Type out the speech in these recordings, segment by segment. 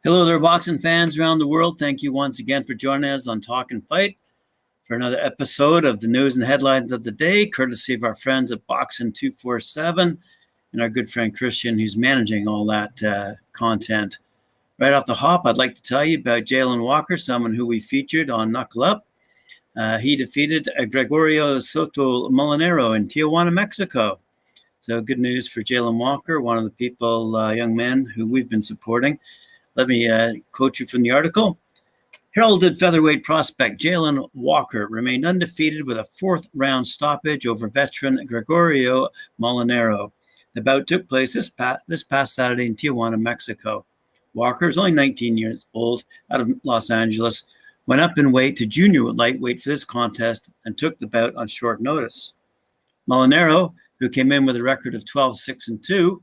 Hello there, boxing fans around the world. Thank you once again for joining us on Talkin Fight for another episode of the news and headlines of the day, courtesy of our friends at Boxing 247 and our good friend Christian, who's managing all that content. Right off the hop, I'd like to tell you about Jalen Walker, someone who we featured on Knuckle Up. He defeated Gregorio Soto Molinero in Tijuana, Mexico. So good news for Jalen Walker, one of the people, young men who we've been supporting. Let me quote you from the article. Heralded featherweight prospect Jalen Walker remained undefeated with a fourth-round stoppage over veteran Gregorio Molinero. The bout took place this past Saturday in Tijuana, Mexico. Walker is only 19 years old, out of Los Angeles, went up in weight to junior lightweight for this contest and took the bout on short notice. Molinero, who came in with a record of 12-6-2,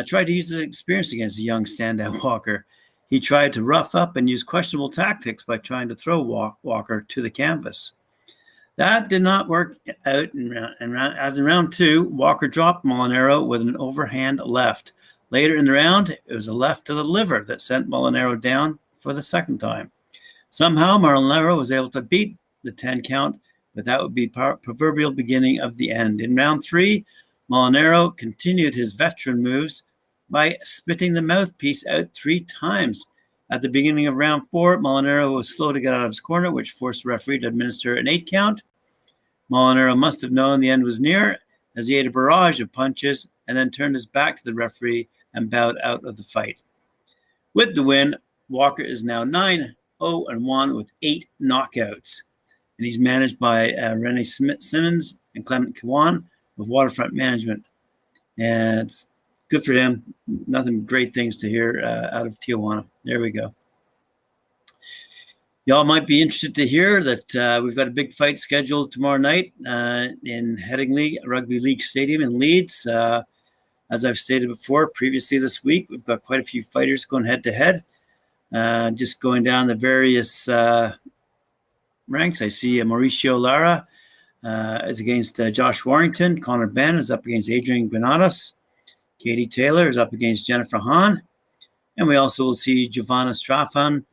tried to use his experience against a young standout Walker. He tried to rough up and use questionable tactics by trying to throw Walker to the canvas. That did not work out, as in round two, Walker dropped Molinero with an overhand left. Later in the round, it was a left to the liver that sent Molinero down for the second time. Somehow, Molinero was able to beat the 10 count, but that would be proverbial beginning of the end. In round three, Molinero continued his veteran moves by spitting the mouthpiece out 3 times. At the beginning of round 4, Molinero was slow to get out of his corner, which forced the referee to administer an 8 count. Molinero must have known the end was near, as he ate a barrage of punches and then turned his back to the referee and bowed out of the fight. With the win, Walker is now 9-0-1 with 8 knockouts. And he's managed by Renee Simmons and Clement Kiwan with Waterfront Management. And it's good for him. Nothing great things to hear out of Tijuana. There we go. Y'all might be interested to hear that we've got a big fight scheduled tomorrow night in Headingley Rugby League Stadium in Leeds. As I've stated before, previously this week, we've got quite a few fighters going head-to-head. Just going down the various ranks, I see Mauricio Lara is against Josh Warrington. Connor Ben is up against Adrian Granados. Katie Taylor is up against Jennifer Hahn. And we also will see Giovanna Strafan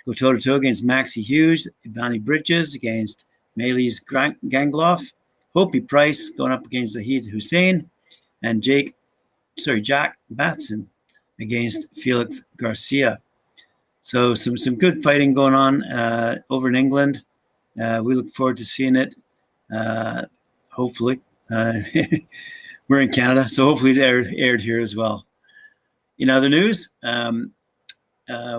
go toe-to-toe against Maxie Hughes. Ibani Bridges against Maëlys Gangloff. Hopi Price going up against Zahid Hussein. And Jack Batson against Felix Garcia. So some good fighting going on over in England. We look forward to seeing it. Hopefully, we're in Canada, so hopefully it's aired here as well. In other news,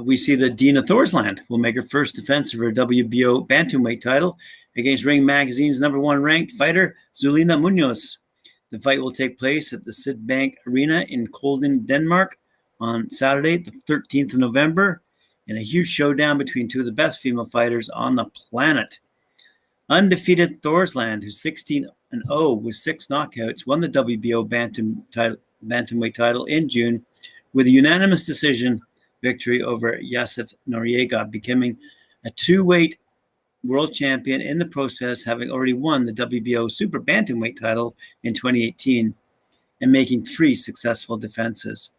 we see that Dina Thorsland will make her first defense of her WBO bantamweight title against Ring Magazine's #1 ranked fighter Zulina Munoz. The fight will take place at the Sydbank Arena in Kolding, Denmark, on Saturday, the 13th of November, in a huge showdown between two of the best female fighters on the planet. Undefeated Thorsland, who's 16-0 with 6 knockouts, won the WBO bantamweight title in June with a unanimous decision victory over Yasef Noriega, becoming a 2-weight world champion in the process, having already won the WBO super bantamweight title in 2018 and making 3 successful defenses.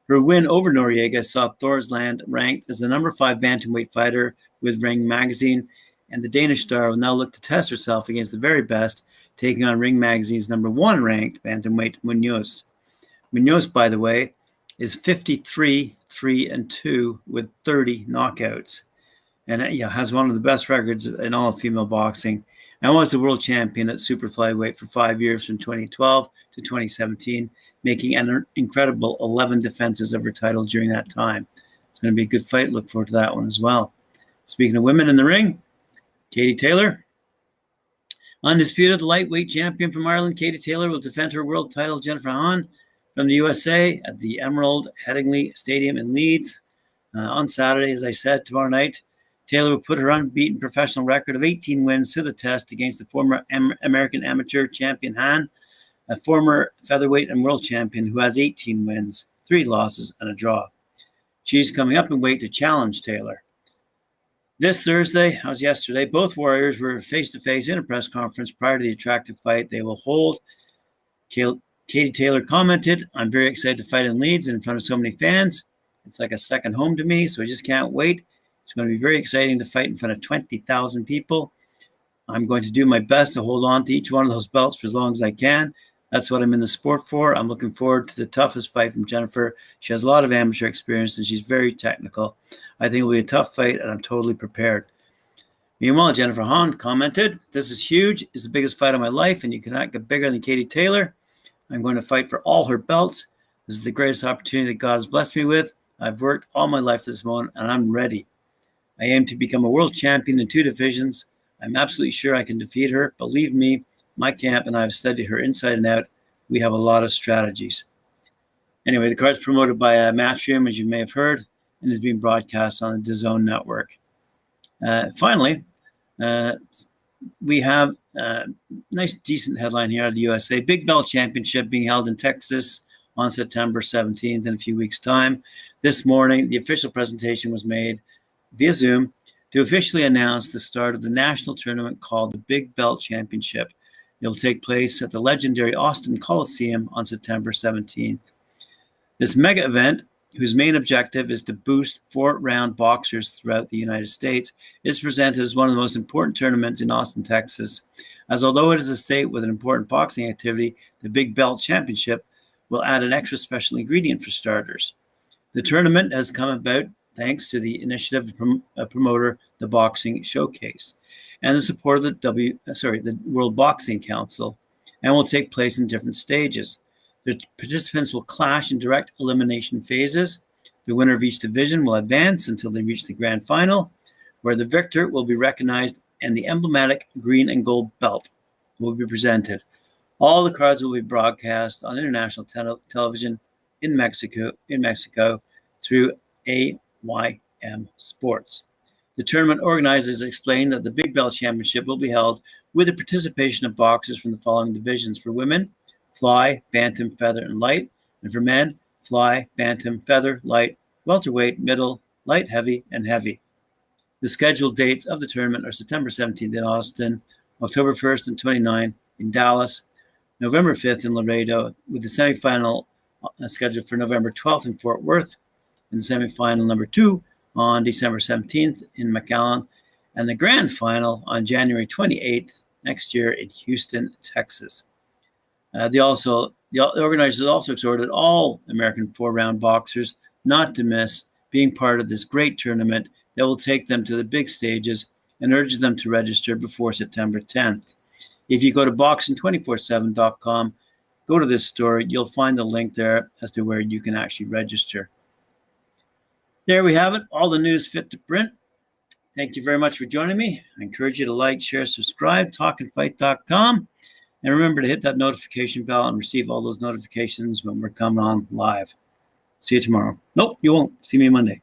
Her win over Noriega saw Thorsland ranked as the #5 bantamweight fighter with Ring Magazine, and the Danish star will now look to test herself against the very best, taking on Ring Magazine's #1 ranked bantamweight Munoz. Munoz, by the way, is 53-3-2 with 30 knockouts, and has one of the best records in all of female boxing, and was the world champion at super flyweight for 5 years from 2012 to 2017, making an incredible 11 defenses of her title during that time. It's going to be a good fight. Look forward to that one as well. Speaking of women in the ring, Katie Taylor, undisputed lightweight champion from Ireland. Katie Taylor will defend her world title, Jennifer Hahn, from the USA at the Emerald Headingley Stadium in Leeds on Saturday. As I said, tomorrow night, Taylor will put her unbeaten professional record of 18 wins to the test against the former American amateur champion Hahn, a former featherweight and world champion who has 18 wins, 3 losses, and a draw. She's coming up in weight to challenge Taylor. This Thursday, as yesterday, both warriors were face-to-face in a press conference prior to the attractive fight they will hold Katie Taylor commented, "I'm very excited to fight in Leeds in front of so many fans. It's like a second home to me, so I just can't wait. It's going to be very exciting to fight in front of 20,000 people. I'm going to do my best to hold on to each one of those belts for as long as I can. That's what I'm in the sport for. I'm looking forward to the toughest fight from Jennifer. She has a lot of amateur experience and she's very technical. I think it will be a tough fight and I'm totally prepared." Meanwhile, Jennifer Hahn commented, "This is huge. It's the biggest fight of my life and you cannot get bigger than Katie Taylor. I'm going to fight for all her belts. This is the greatest opportunity that God has blessed me with. I've worked all my life for this moment and I'm ready. I aim to become a world champion in 2 divisions. I'm absolutely sure I can defeat her. Believe me, my camp and I have studied her inside and out. We have a lot of strategies." Anyway, the card's promoted by Matchroom, as you may have heard, and is being broadcast on the DAZN network. Finally, we have a nice, decent headline here out of the USA. Big Belt Championship being held in Texas on September 17th in a few weeks' time. This morning, the official presentation was made via Zoom to officially announce the start of the national tournament called the Big Belt Championship. It will take place at the legendary Austin Coliseum on September 17th. This mega event, whose main objective is to boost 4-round boxers throughout the United States, is presented as one of the most important tournaments in Austin, Texas, as although it is a state with an important boxing activity, the Big Belt Championship will add an extra special ingredient for starters. The tournament has come about thanks to the initiative promoter, the Boxing Showcase, and the support of the World Boxing Council, and will take place in different stages. The participants will clash in direct elimination phases. The winner of each division will advance until they reach the grand final, where the victor will be recognized and the emblematic green and gold belt will be presented. All the cards will be broadcast on international television in Mexico through AYM Sports. The tournament organizers explained that the Big Belt Championship will be held with the participation of boxers from the following divisions: for women, fly, bantam, feather, and light, and for men, fly, bantam, feather, light, welterweight, middle, light heavy, and heavy. The scheduled dates of the tournament are September 17th in Austin, October 1st and 29th in Dallas, November 5th in Laredo, with the semifinal scheduled for November 12th in Fort Worth, and the semifinal number 2 on December 17th in McAllen, and the grand final on January 28th next year in Houston, Texas. The organizers also exhorted all American 4-round boxers not to miss being part of this great tournament that will take them to the big stages, and urges them to register before September 10th. If you go to boxing247.com, go to this story, you'll find the link there as to where you can actually register. There we have it, all the news fit to print. Thank you very much for joining me. I encourage you to like, share, subscribe, talkinfight.com. And remember to hit that notification bell and receive all those notifications when we're coming on live. See you tomorrow. Nope, you won't. See me Monday.